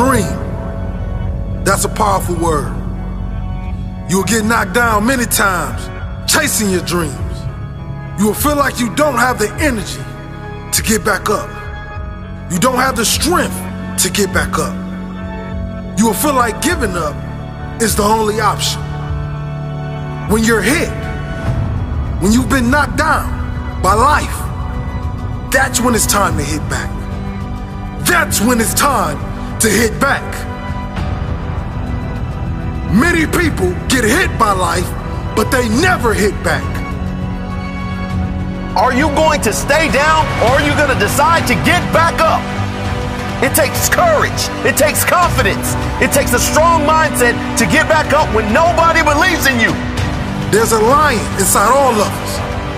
Dream. That's a powerful word. You'll get knocked down many times chasing your dreams. You will feel like you don't have the energy to get back up. You don't have the strength to get back up. You will feel like giving up is the only option. When you're hit, when you've been knocked down by life, that's when it's time to hit back. That's when it's time to hit back. Many people get hit by life, but they never hit back. Are you going to stay down, or are you going to decide to get back up? It takes courage. It takes confidence. It takes a strong mindset to get back up when nobody believes in you. There's a lion inside all of us,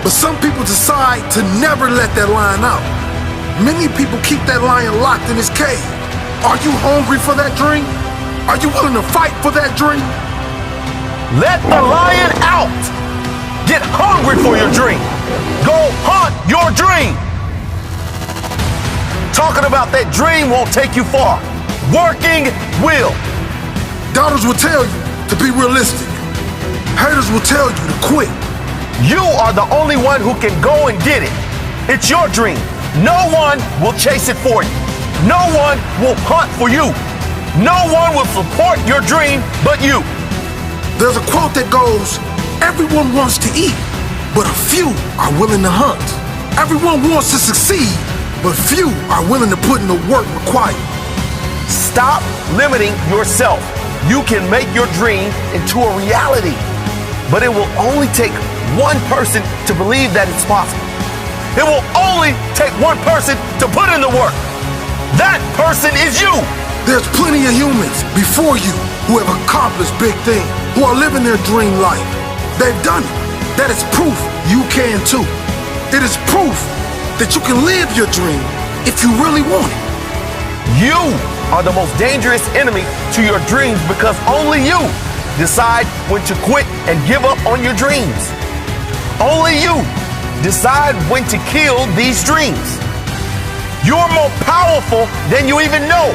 but some people decide to never let that lion out. Many people keep that lion locked in his cage. Are you hungry for that dream? Are you willing to fight for that dream? Let the lion out. Get hungry for your dream. Go hunt your dream. Talking about that dream won't take you far. Working will. Doubters will tell you to be realistic. Haters will tell you to quit. You are the only one who can go and get it. It's your dream. No one will chase it for you. No one will hunt for you. No one will support your dream but you. There's a quote that goes, everyone wants to eat, but a few are willing to hunt. Everyone wants to succeed, but few are willing to put in the work required. Stop limiting yourself. You can make your dream into a reality, but it will only take one person to believe that it's possible. It will only take one person to put in the work. That person is you. There's plenty of humans before you who have accomplished big things, who are living their dream life. They've done it. That is proof you can too. It is proof that you can live your dream if you really want it. You are the most dangerous enemy to your dreams because only you decide when to quit and give up on your dreams. Only you decide when to kill these dreams. You're more powerful than you even know.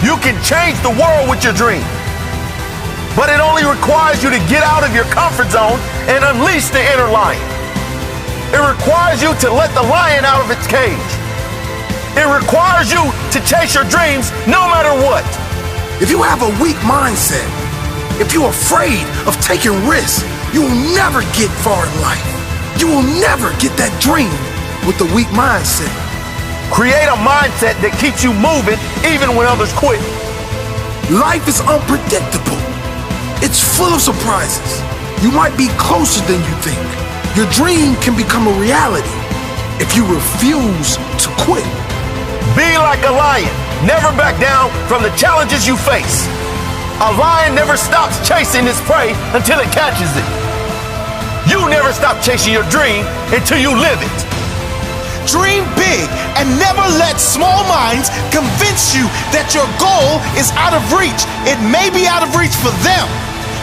You can change the world with your dream. But it only requires you to get out of your comfort zone and unleash the inner lion. It requires you to let the lion out of its cage. It requires you to chase your dreams no matter what. If you have a weak mindset, if you're afraid of taking risks, you will never get far in life. You will never get that dream with a weak mindset. Create a mindset that keeps you moving even when others quit. Life is unpredictable. It's full of surprises. You might be closer than you think. Your dream can become a reality if you refuse to quit. Be like a lion. Never back down from the challenges you face. A lion never stops chasing its prey until it catches it. You never stop chasing your dream until you live it. Dream big and never let small minds convince you that your goal is out of reach. It may be out of reach for them,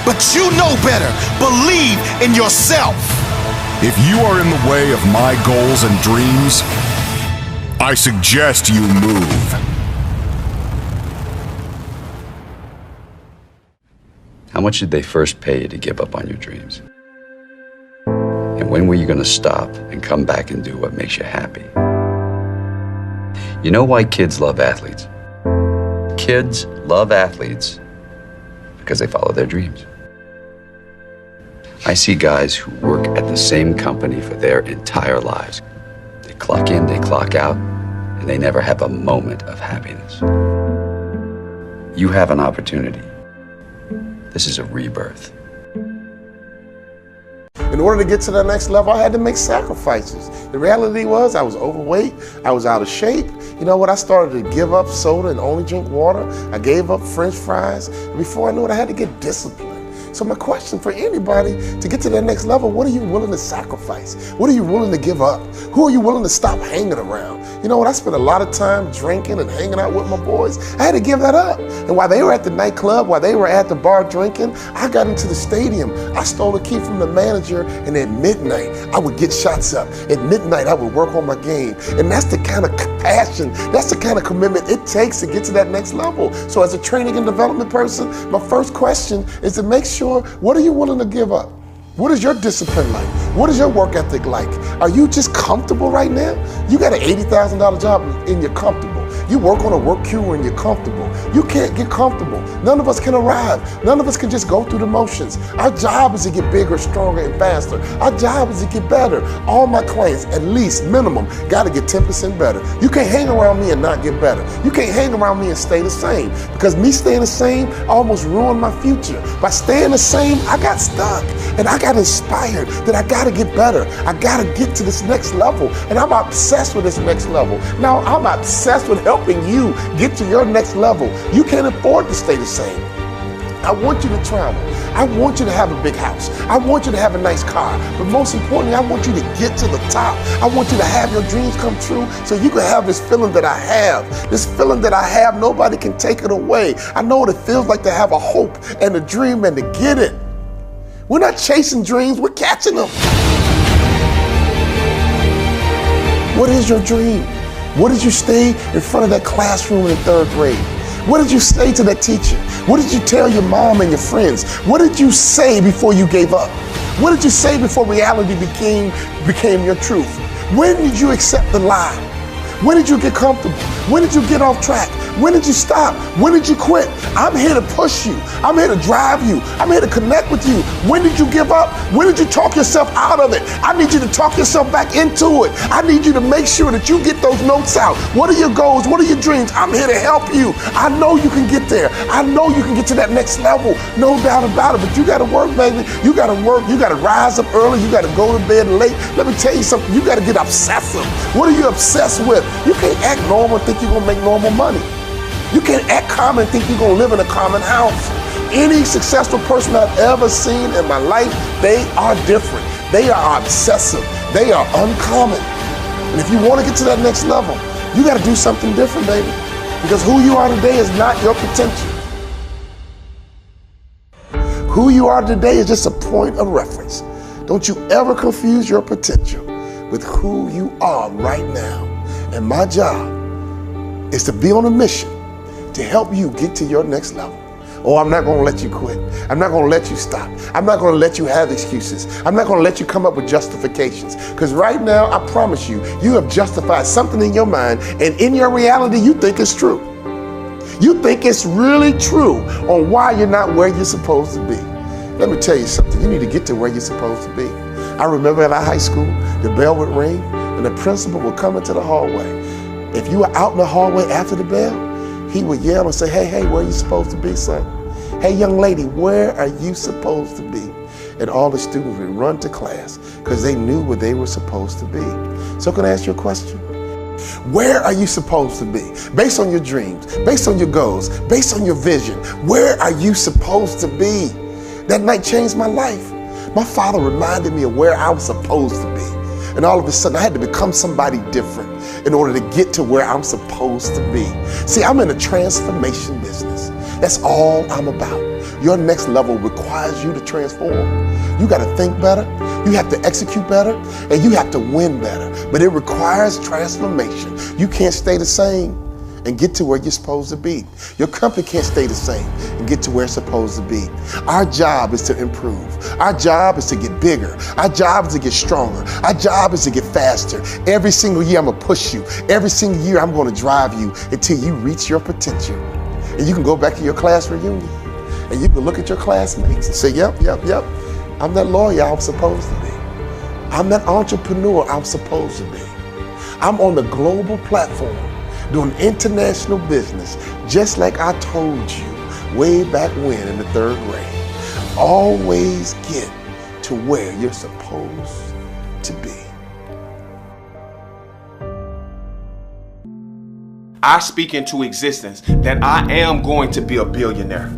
but you know better. Believe in yourself. If you are in the way of my goals and dreams, I suggest you move. How much did they first pay you to give up on your dreams? And when were you going to stop and come back and do what makes you happy? You know why kids love athletes? Kids love athletes because they follow their dreams. I see guys who work at the same company for their entire lives. They clock in, they clock out, and they never have a moment of happiness. You have an opportunity. This is a rebirth. In order to get to the next level, I had to make sacrifices. The reality was I was overweight, I was out of shape. You know what, I started to give up soda and only drink water. I gave up French fries. And before I knew it, I had to get disciplined. So my question for anybody to get to that next level, what are you willing to sacrifice? What are you willing to give up? Who are you willing to stop hanging around? You know what, I spent a lot of time drinking and hanging out with my boys. I had to give that up. And while they were at the nightclub, while they were at the bar drinking, I got into the stadium. I stole a key from the manager, and at midnight, I would get shots up. At midnight, I would work on my game. And that's the kind of passion, that's the kind of commitment it takes to get to that next level. So as a training and development person, my first question is to make sure, what are you willing to give up? What is your discipline like? What is your work ethic like? Are you just comfortable right now? You got an $80,000 job and you're comfortable. You work on a work queue and you're comfortable. You can't get comfortable. None of us can arrive. None of us can just go through the motions. Our job is to get bigger, stronger, and faster. Our job is to get better. All my clients, at least minimum, got to get 10% better. You can't hang around me and not get better. You can't hang around me and stay the same, because me staying the same almost ruined my future. By staying the same, I got stuck and I got inspired that I got to get better. I got to get to this next level, and I'm obsessed with this next level. Now I'm obsessed with helping you get to your next level. You can't afford to stay the same. I want you to travel. I want you to have a big house. I want you to have a nice car. But most importantly, I want you to get to the top. I want you to have your dreams come true so you can have this feeling that I have. This feeling that I have, nobody can take it away. I know what it feels like to have a hope and a dream and to get it. We're not chasing dreams, we're catching them. What is your dream? What did you stay in front of that classroom in the 3rd grade? What did you say to that teacher? What did you tell your mom and your friends? What did you say before you gave up? What did you say before reality became your truth? When did you accept the lie? When did you get comfortable? When did you get off track? When did you stop? When did you quit? I'm here to push you. I'm here to drive you. I'm here to connect with you. When did you give up? When did you talk yourself out of it? I need you to talk yourself back into it. I need you to make sure that you get those notes out. What are your goals? What are your dreams? I'm here to help you. I know you can get there. I know you can get to that next level. No doubt about it. But you got to work, baby. You got to work. You got to rise up early. You got to go to bed late. Let me tell you something. You got to get obsessive. What are you obsessed with? You can't act normal and think you're going to make normal money. You can't act common and think you're gonna live in a common house. Any successful person I've ever seen in my life, they are different. They are obsessive. They are uncommon. And if you wanna get to that next level, you gotta do something different, baby. Because who you are today is not your potential. Who you are today is just a point of reference. Don't you ever confuse your potential with who you are right now. And my job is to be on a mission to help you get to your next level. Oh, I'm not gonna let you quit. I'm not gonna let you stop. I'm not gonna let you have excuses. I'm not gonna let you come up with justifications. Because right now, I promise you, you have justified something in your mind, and in your reality, you think it's true. You think it's really true on why you're not where you're supposed to be. Let me tell you something, you need to get to where you're supposed to be. I remember at our high school, the bell would ring, and the principal would come into the hallway. If you were out in the hallway after the bell, he would yell and say, hey, where are you supposed to be, son? Hey, young lady, where are you supposed to be? And all the students would run to class because they knew where they were supposed to be. So can I ask you a question? Where are you supposed to be? Based on your dreams, based on your goals, based on your vision, where are you supposed to be? That night changed my life. My father reminded me of where I was supposed to be. And all of a sudden, I had to become somebody different in order to get to where I'm supposed to be. See, I'm in a transformation business. That's all I'm about. Your next level requires you to transform. You got to think better, you have to execute better, and you have to win better. But it requires transformation. You can't stay the same and get to where you're supposed to be. Your company can't stay the same and get to where it's supposed to be. Our job is to improve. Our job is to get bigger. Our job is to get stronger. Our job is to get faster. Every single year I'm gonna push you. Every single year I'm gonna drive you until you reach your potential. And you can go back to your class reunion and you can look at your classmates and say, yep, I'm that lawyer I'm supposed to be. I'm that entrepreneur I'm supposed to be. I'm on the global platform doing international business, just like I told you way back when in the 3rd grade. Always get to where you're supposed to be. I speak into existence that I am going to be a billionaire.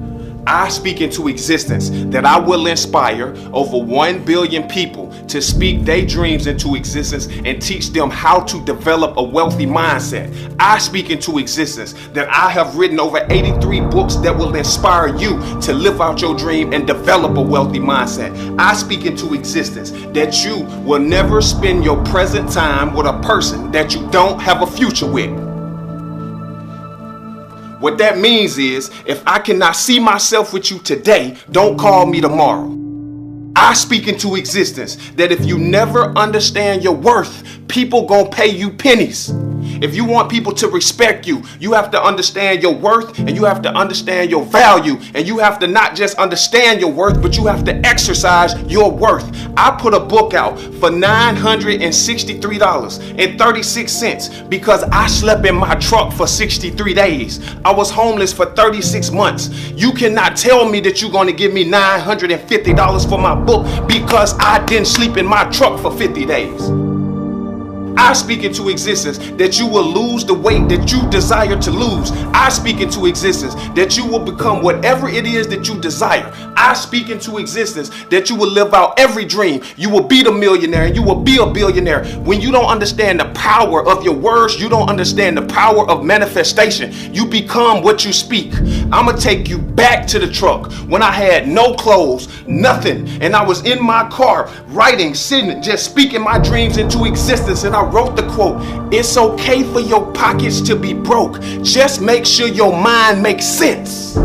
I speak into existence that I will inspire over 1 billion people to speak their dreams into existence and teach them how to develop a wealthy mindset. I speak into existence that I have written over 83 books that will inspire you to live out your dream and develop a wealthy mindset. I speak into existence that you will never spend your present time with a person that you don't have a future with. What that means is, if I cannot see myself with you today, don't call me tomorrow. I speak into existence that if you never understand your worth, people gonna pay you pennies. If you want people to respect you, you have to understand your worth and you have to understand your value. And you have to not just understand your worth, but you have to exercise your worth. I put a book out for $963.36 because I slept in my truck for 63 days. I was homeless for 36 months. You cannot tell me that you're going to give me $950 for my book because I didn't sleep in my truck for 50 days. I speak into existence that you will lose the weight that you desire to lose. I speak into existence that you will become whatever it is that you desire. I speak into existence that you will live out every dream. You will be the millionaire and you will be a billionaire. When you don't understand the power of your words, you don't understand the power of manifestation. You become what you speak. I'm going to take you back to the truck when I had no clothes, nothing. And I was in my car writing, sitting, just speaking my dreams into existence. And I wrote the quote, "It's okay for your pockets to be broke. Just make sure your mind makes sense."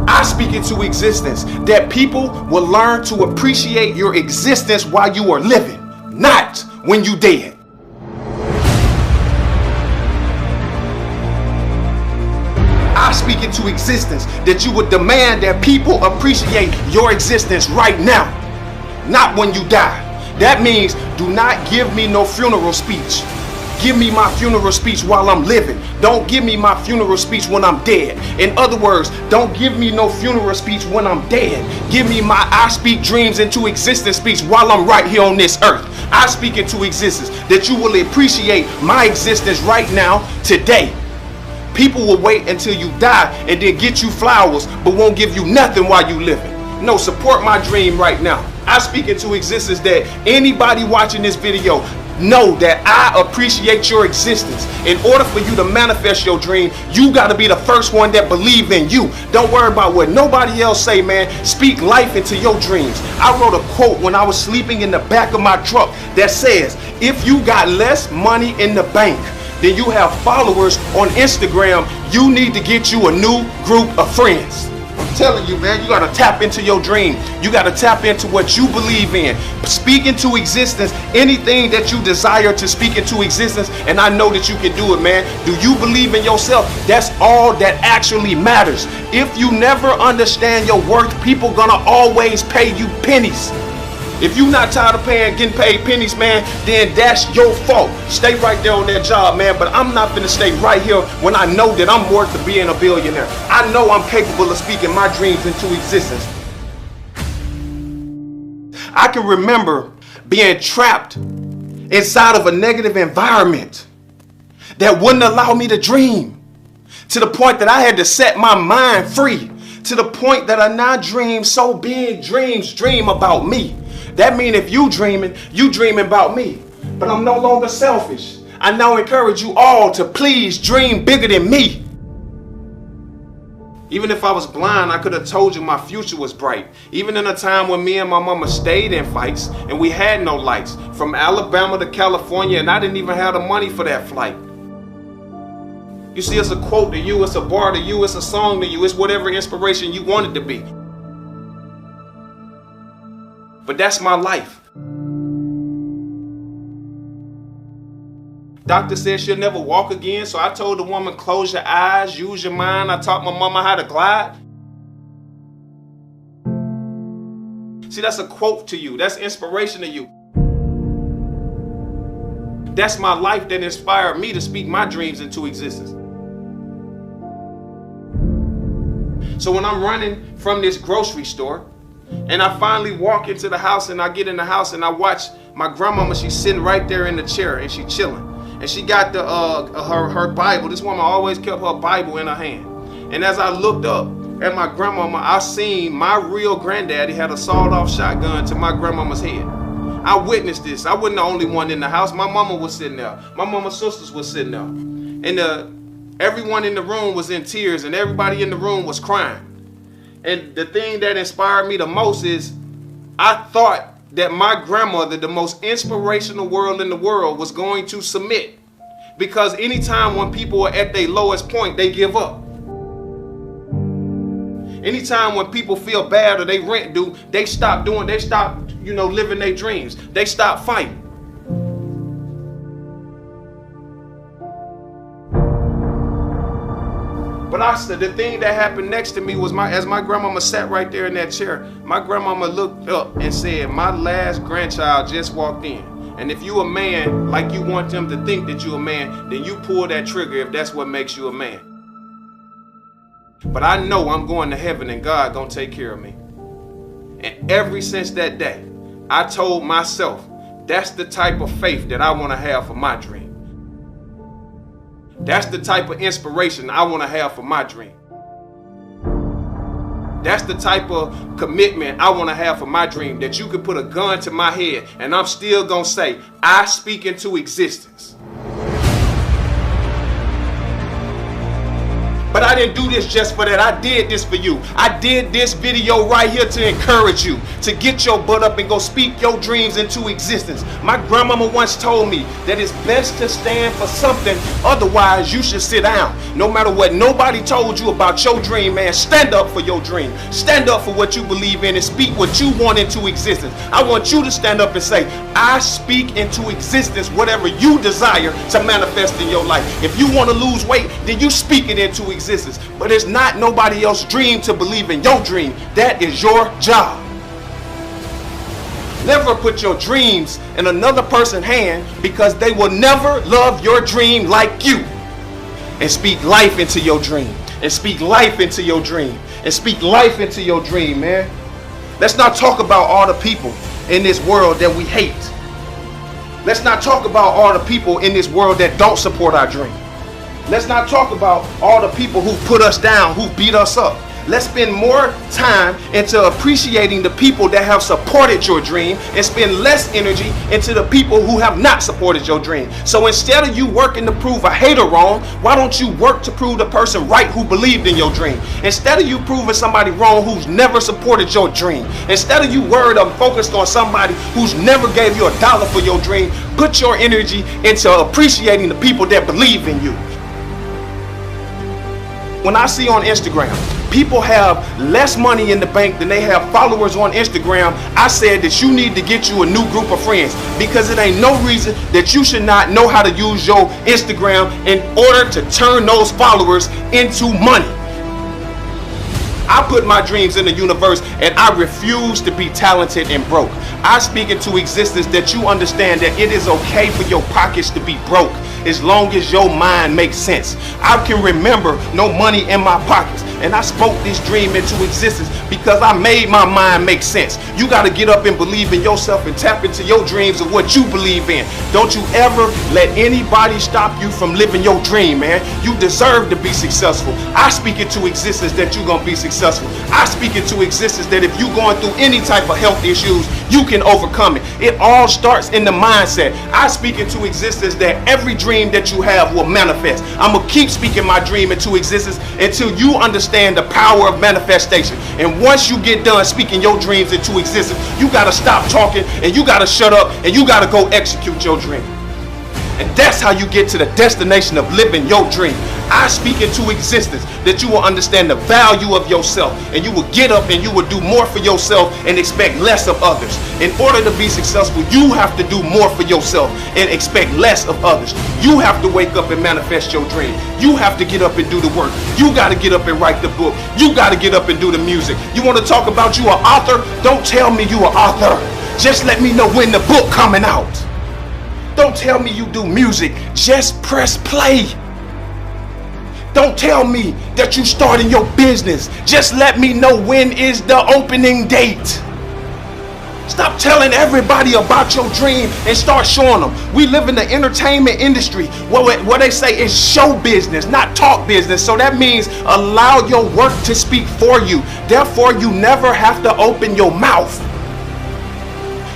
I speak into existence that people will learn to appreciate your existence while you are living, not when you dead. I speak into existence that you would demand that people appreciate your existence right now, not when you die. That means do not give me no funeral speech. Give me my funeral speech while I'm living. Don't give me my funeral speech when I'm dead. In other words, don't give me no funeral speech when I'm dead. Give me my I speak dreams into existence speech while I'm right here on this earth. I speak into existence that you will appreciate my existence right now, today. People will wait until you die and then get you flowers, but won't give you nothing while you living. No, support my dream right now. I speak into existence that anybody watching this video know that I appreciate your existence. In order for you to manifest your dream, you got to be the first one that believe in you. Don't worry about what nobody else say, man. Speak life into your dreams. I wrote a quote when I was sleeping in the back of my truck that says, if you got less money in the bank than you have followers on Instagram, you need to get you a new group of friends. I'm telling you, man, you got to tap into your dream. You got to tap into what you believe in. Speak into existence anything that you desire to speak into existence, and I know that you can do it, man. Do you believe in yourself? That's all that actually matters. If you never understand your worth, people gonna always pay you pennies. If you're not tired of getting paid pennies, man, then that's your fault. Stay right there on that job, man. But I'm not gonna stay right here when I know that I'm worth of being a billionaire. I know I'm capable of speaking my dreams into existence. I can remember being trapped inside of a negative environment that wouldn't allow me to dream, to the point that I had to set my mind free, to the point that I now dream so big, dream about me. That means if you dreaming about me. But I'm no longer selfish. I now encourage you all to please dream bigger than me. Even if I was blind, I could have told you my future was bright. Even in a time when me and my mama stayed in fights and we had no lights. From Alabama to California, and I didn't even have the money for that flight. You see, it's a quote to you, it's a bar to you, it's a song to you, it's whatever inspiration you want it to be. But that's my life. Doctor said she'll never walk again, so I told the woman, close your eyes, use your mind. I taught my mama how to glide. See, that's a quote to you. That's inspiration to you. That's my life that inspired me to speak my dreams into existence. So when I'm running from this grocery store, and I finally walk into the house, and I get in the house and I watch my grandmama. She's sitting right there in the chair and she's chilling. And she got the her Bible. This woman always kept her Bible in her hand. And as I looked up, at my grandmama, I seen my real granddaddy had a sawed-off shotgun to my grandmama's head. I witnessed this. I wasn't the only one in the house. My mama was sitting there. My mama's sisters was sitting there. And everyone in the room was in tears, and everybody in the room was crying. And the thing that inspired me the most is I thought that my grandmother, the most inspirational world in the world, was going to submit. Because anytime when people are at their lowest point, they give up. Anytime when people feel bad or they rent due, they stop living their dreams. They stop fighting. But the thing that happened next to me was as my grandmama sat right there in that chair, my grandmama looked up and said, my last grandchild just walked in. And if you a man, like you want them to think that you a man, then you pull that trigger if that's what makes you a man. But I know I'm going to heaven and God gonna take care of me. And ever since that day, I told myself, that's the type of faith that I want to have for my dream. That's the type of inspiration I want to have for my dream. That's the type of commitment I want to have for my dream, that you could put a gun to my head and I'm still gonna say, I speak into existence. But I didn't do this just for that. I did this for you. I did this video right here to encourage you to get your butt up and go speak your dreams into existence. My grandmama once told me that it's best to stand for something, otherwise you should sit down. No matter what nobody told you about your dream, man, stand up for your dream. Stand up for what you believe in and speak what you want into existence. I want you to stand up and say, I speak into existence whatever you desire to manifest in your life. If you want to lose weight, then you speak it into existence. But it's not nobody else's dream to believe in your dream. That is your job. Never put your dreams in another person's hand, because they will never love your dream like you. And speak life into your dream. And speak life into your dream. And speak life into your dream, man. Let's not talk about all the people in this world that we hate. Let's not talk about all the people in this world that don't support our dream. Let's not talk about all the people who put us down, who beat us up. Let's spend more time into appreciating the people that have supported your dream and spend less energy into the people who have not supported your dream. So instead of you working to prove a hater wrong, why don't you work to prove the person right who believed in your dream? Instead of you proving somebody wrong who's never supported your dream, instead of you worried or focused on somebody who's never gave you $1 for your dream, put your energy into appreciating the people that believe in you. When I see on Instagram, people have less money in the bank than they have followers on Instagram, I said that you need to get you a new group of friends, because it ain't no reason that you should not know how to use your Instagram in order to turn those followers into money. I put my dreams in the universe, and I refuse to be talented and broke. I speak into existence that you understand that it is okay for your pockets to be broke as long as your mind makes sense. I can remember no money in my pockets, and I spoke this dream into existence because I made my mind make sense. You got to get up and believe in yourself and tap into your dreams of what you believe in. Don't you ever let anybody stop you from living your dream, man. You deserve to be successful. I speak into existence that you're going to be successful. I speak into existence that if you're going through any type of health issues, you can overcome it. It all starts in the mindset. I speak into existence that every dream that you have will manifest. I'm going to keep speaking my dream into existence until you understand the power of manifestation. And once you get done speaking your dreams into existence, you got to stop talking and you got to shut up and you got to go execute your dream. And that's how you get to the destination of living your dream. I speak into existence that you will understand the value of yourself, and you will get up and you will do more for yourself and expect less of others. In order to be successful, you have to do more for yourself and expect less of others. You have to wake up and manifest your dream. You have to get up and do the work. You got to get up and write the book. You got to get up and do the music. You want to talk about you an author? Don't tell me you an author. Just let me know when the book coming out. Don't tell me you do music. Just press play. Don't tell me that you starting your business. Just let me know when is the opening date. Stop telling everybody about your dream and start showing them. We live in the entertainment industry where they say it's show business, not talk business. So that means allow your work to speak for you. Therefore, you never have to open your mouth.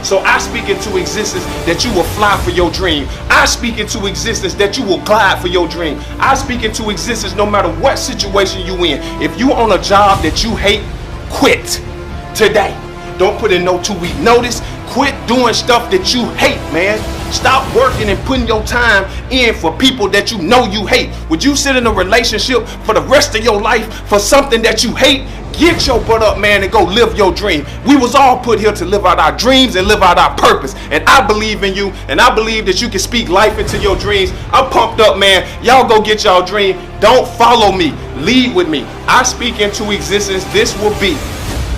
So I speak into existence that you will fly for your dream. I speak into existence that you will glide for your dream. I speak into existence no matter what situation you in. If you on a job that you hate, quit today. Don't put in no 2-week notice. Quit doing stuff that you hate, man. Stop working and putting your time in for people that you know you hate. Would you sit in a relationship for the rest of your life for something that you hate? Get your butt up, man, and go live your dream. We was all put here to live out our dreams and live out our purpose. And I believe in you, and I believe that you can speak life into your dreams. I'm pumped up, man. Y'all go get y'all dream. Don't follow me. Lead with me. I speak into existence. This will be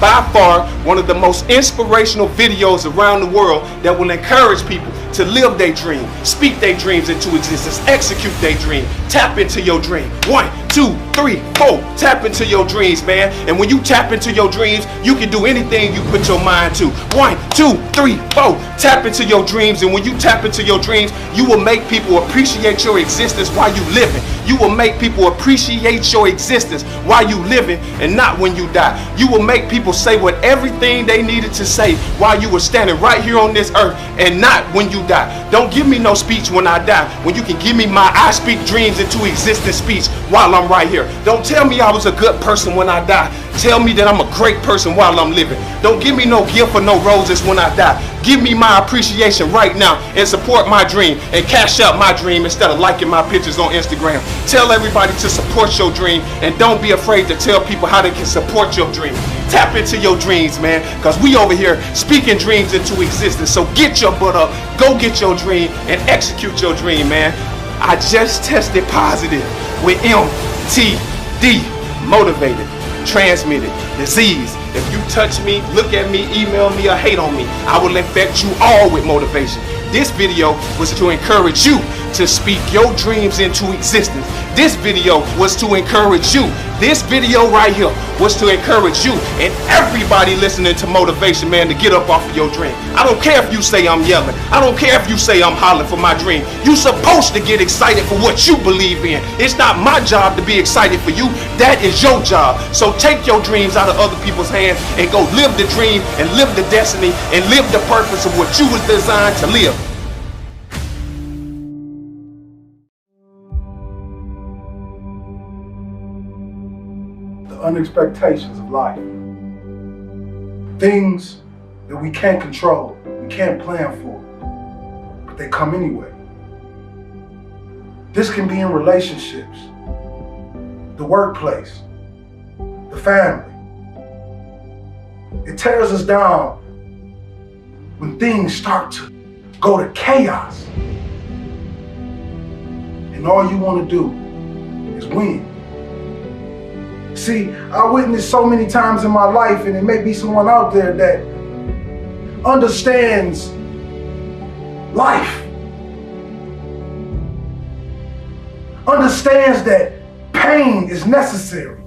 by far one of the most inspirational videos around the world that will encourage people to live their dream, speak their dreams into existence, execute their dream, tap into your dream. 1, 2, 3, 4. Tap into your dreams, man. And when you tap into your dreams, you can do anything you put your mind to. 1, 2, 3, 4. Tap into your dreams. And when you tap into your dreams, you will make people appreciate your existence while you living. You will make people appreciate your existence while you living and not when you die. You will make people say what everything they needed to say while you were standing right here on this earth and not when you die. Don't give me no speech when I die, when you can give me my I speak dreams into existence speech while I'm right here. Don't tell me I was a good person when I die. Tell me that I'm a great person while I'm living. Don't give me no gift or no roses when I die. Give me my appreciation right now and support my dream and cash out my dream instead of liking my pictures on Instagram. Tell everybody to support your dream and don't be afraid to tell people how they can support your dream. Tap into your dreams, man, because we over here speaking dreams into existence. So get your butt up, go get your dream and execute your dream, man. I just tested positive with MTD, motivated, transmitted disease. If you touch me, look at me, email me, or hate on me, I will infect you all with motivation. This video was to encourage you to speak your dreams into existence. This video was to encourage you. This video right here was to encourage you and everybody listening to motivation, man, to get up off of your dream. I don't care if you say I'm yelling. I don't care if you say I'm hollering for my dream. You're supposed to get excited for what you believe in. It's not my job to be excited for you. That is your job. So take your dreams out of other people's hands and go live the dream and live the destiny and live the purpose of what you was designed to live. Unexpectations of life. Things that we can't control, we can't plan for, but they come anyway. This can be in relationships, the workplace, the family. It tears us down when things start to go to chaos. And all you want to do is win. See, I witnessed so many times in my life, and it may be someone out there that understands life, understands that pain is necessary,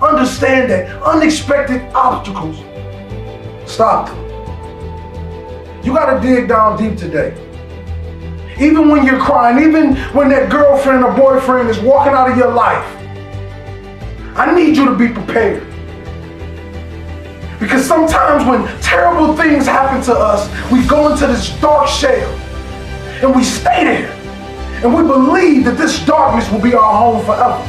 understand that unexpected obstacles stop them. You gotta dig down deep today. Even when you're crying, even when that girlfriend or boyfriend is walking out of your life, I need you to be prepared. Because sometimes when terrible things happen to us, we go into this dark shell and we stay there and we believe that this darkness will be our home forever.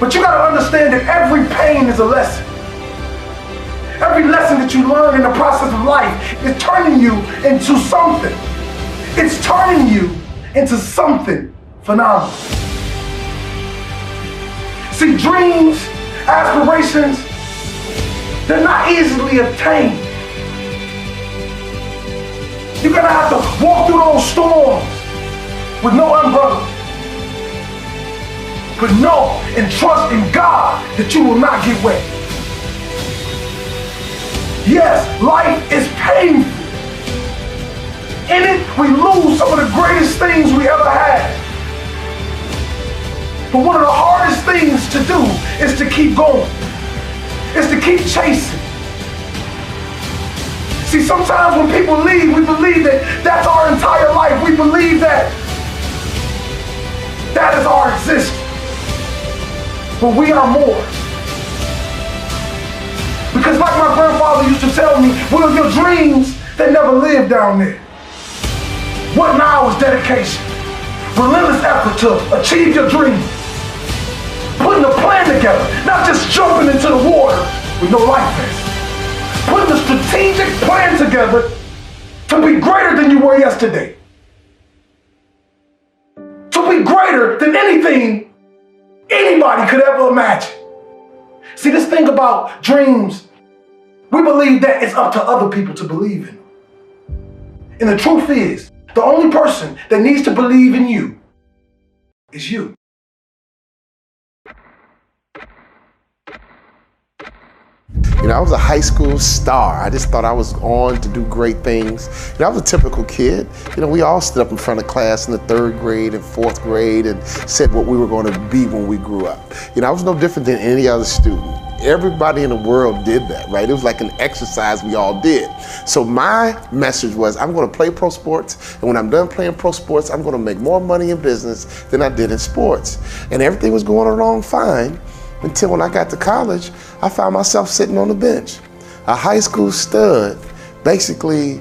But you gotta understand that every pain is a lesson. Every lesson that you learn in the process of life is turning you into something. It's turning you into something phenomenal. See, dreams, aspirations, they're not easily obtained. You're gonna have to walk through those storms with no umbrella. But know and trust in God that you will not get wet. Yes, life is painful. In it, we lose some of the greatest things we ever had. But one of the hardest things to do is to keep going. Is to keep chasing. See, sometimes when people leave, we believe that that's our entire life. We believe that that is our existence. But we are more. Because like my grandfather used to tell me, Will, your dreams, they never live down there. What now is dedication? Relentless effort to achieve your dreams. Putting a plan together, not just jumping into the water with no life vest. Putting a strategic plan together to be greater than you were yesterday. To be greater than anything anybody could ever imagine. See, this thing about dreams, we believe that it's up to other people to believe in them. And the truth is, the only person that needs to believe in you is you. You know, I was a high school star. I just thought I was on to do great things. You know, I was a typical kid. You know, we all stood up in front of class in the 3rd grade and 4th grade and said what we were going to be when we grew up. You know, I was no different than any other student. Everybody in the world did that, right? It was like an exercise we all did. So my message was, I'm going to play pro sports, and when I'm done playing pro sports, I'm going to make more money in business than I did in sports. And everything was going along fine until when I got to college, I found myself sitting on the bench. A high school stud basically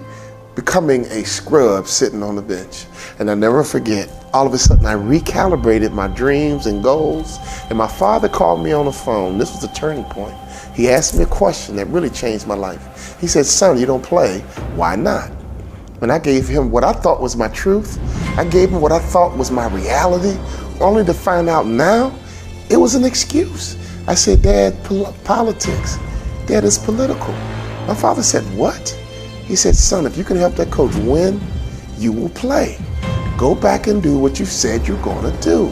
becoming a scrub sitting on the bench. And I'll never forget, all of a sudden I recalibrated my dreams and goals, and my father called me on the phone. This was a turning point. He asked me a question that really changed my life. He said, son, you don't play, why not? When I gave him what I thought was my truth, I gave him what I thought was my reality, only to find out now it was an excuse. I said, Dad, politics. Dad, it's political. My father said, what? He said, son, if you can help that coach win, you will play. Go back and do what you said you're going to do.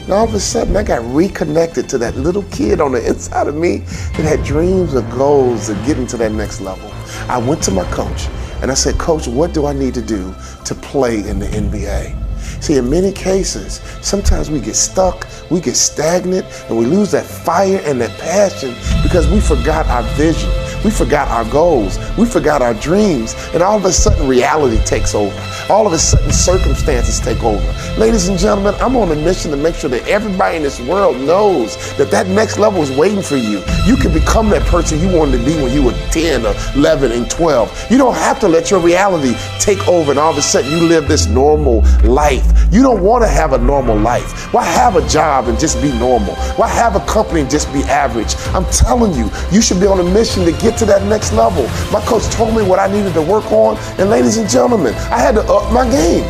And all of a sudden, I got reconnected to that little kid on the inside of me that had dreams and goals of getting to that next level. I went to my coach and I said, Coach, what do I need to do to play in the NBA? See, in many cases, sometimes we get stuck, we get stagnant, and we lose that fire and that passion because we forgot our vision. We forgot our goals. We forgot our dreams. And all of a sudden, reality takes over. All of a sudden, circumstances take over. Ladies and gentlemen, I'm on a mission to make sure that everybody in this world knows that that next level is waiting for you. You can become that person you wanted to be when you were 10 or 11 and 12. You don't have to let your reality take over and all of a sudden you live this normal life. You don't want to have a normal life. Why have a job and just be normal? Why have a company and just be average? I'm telling you, you should be on a mission to get to that next level. My coach told me what I needed to work on, and ladies and gentlemen, I had to up my game.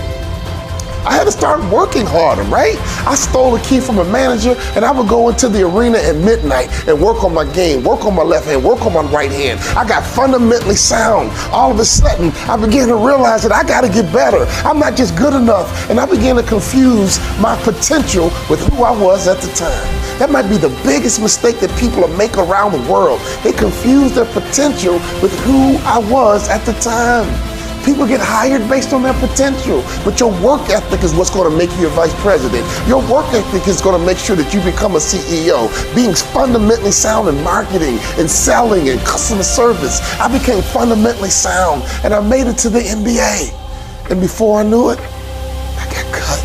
I had to start working harder, right? I stole a key from a manager and I would go into the arena at midnight and work on my game, work on my left hand, work on my right hand. I got fundamentally sound. All of a sudden, I began to realize that I got to get better. I'm not just good enough. And I began to confuse my potential with who I was at the time. That might be the biggest mistake that people make around the world. They confuse their potential with who I was at the time. People get hired based on their potential, but your work ethic is what's going to make you a vice president. Your work ethic is going to make sure that you become a CEO. Being fundamentally sound in marketing and selling and customer service, I became fundamentally sound and I made it to the NBA. And before I knew it, I got cut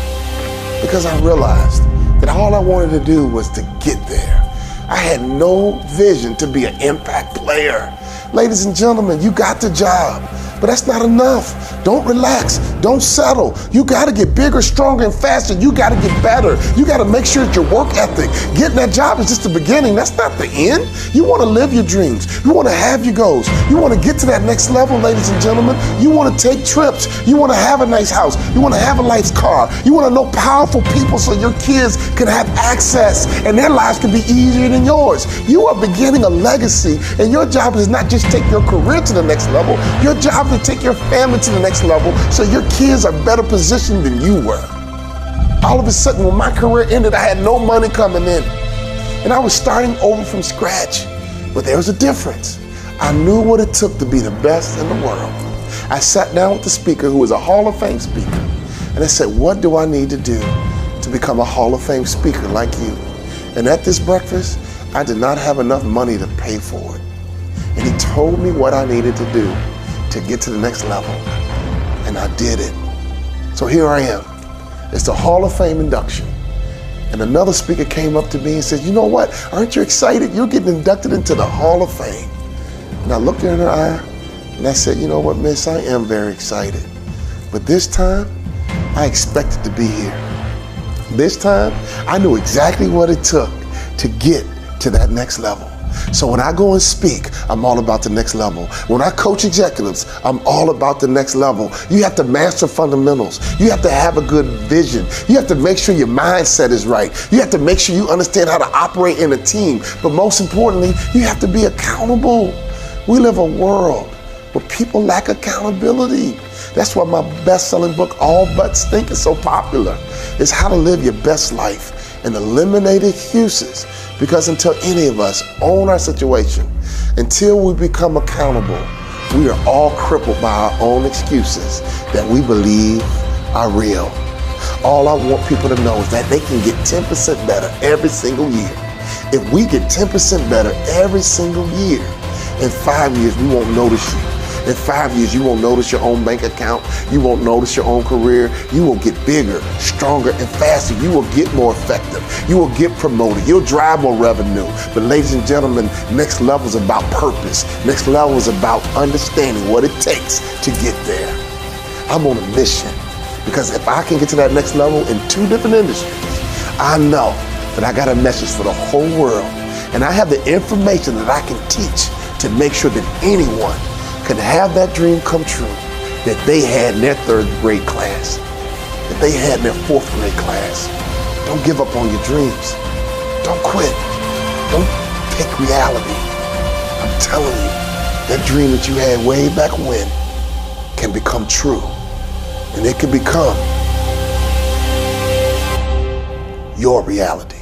because I realized that all I wanted to do was to get there. I had no vision to be an impact player. Ladies and gentlemen, you got the job, but that's not enough. Don't relax, don't settle. You gotta get bigger, stronger, and faster. You gotta get better. You gotta make sure that your work ethic, getting that job is just the beginning. That's not the end. You wanna live your dreams. You wanna have your goals. You wanna get to that next level, ladies and gentlemen. You wanna take trips. You wanna have a nice house. You wanna have a nice car. You wanna know powerful people so your kids can have access and their lives can be easier than yours. You are beginning a legacy, and your job is not just take your career to the next level. Your job is to take your family to the next level so your kids are better positioned than you were. All of a sudden, when my career ended, I had no money coming in. And I was starting over from scratch. But there was a difference. I knew what it took to be the best in the world. I sat down with the speaker, who was a Hall of Fame speaker, and I said, what do I need to do to become a Hall of Fame speaker like you? And at this breakfast, I did not have enough money to pay for it. And he told me what I needed to do to get to the next level. And I did it. So here I am. It's the Hall of Fame induction. And another speaker came up to me and said, you know what? Aren't you excited? You're getting inducted into the Hall of Fame. And I looked her in her eye and I said, you know what, miss, I am very excited. But this time, I expected to be here. This time, I knew exactly what it took to get to that next level. So when I go and speak, I'm all about the next level. When I coach executives, I'm all about the next level. You have to master fundamentals. You have to have a good vision. You have to make sure your mindset is right. You have to make sure you understand how to operate in a team. But most importantly, you have to be accountable. We live a world where people lack accountability. That's why my best-selling book, All But Stink, is so popular. It's how to live your best life and eliminate excuses. Because until any of us own our situation, until we become accountable, we are all crippled by our own excuses that we believe are real. All I want people to know is that they can get 10% better every single year. If we get 10% better every single year, in 5 years, we won't notice you. In 5 years, you won't notice your own bank account. You won't notice your own career. You will get bigger, stronger, and faster. You will get more effective. You will get promoted. You'll drive more revenue. But ladies and gentlemen, next level is about purpose. Next level is about understanding what it takes to get there. I'm on a mission because if I can get to that next level in 2 different industries, I know that I got a message for the whole world. And I have the information that I can teach to make sure that anyone can have that dream come true that they had in their 3rd grade class, that they had in their 4th grade class. Don't give up on your dreams. Don't quit. Don't take reality. I'm telling you, that dream that you had way back when can become true. And it can become your reality.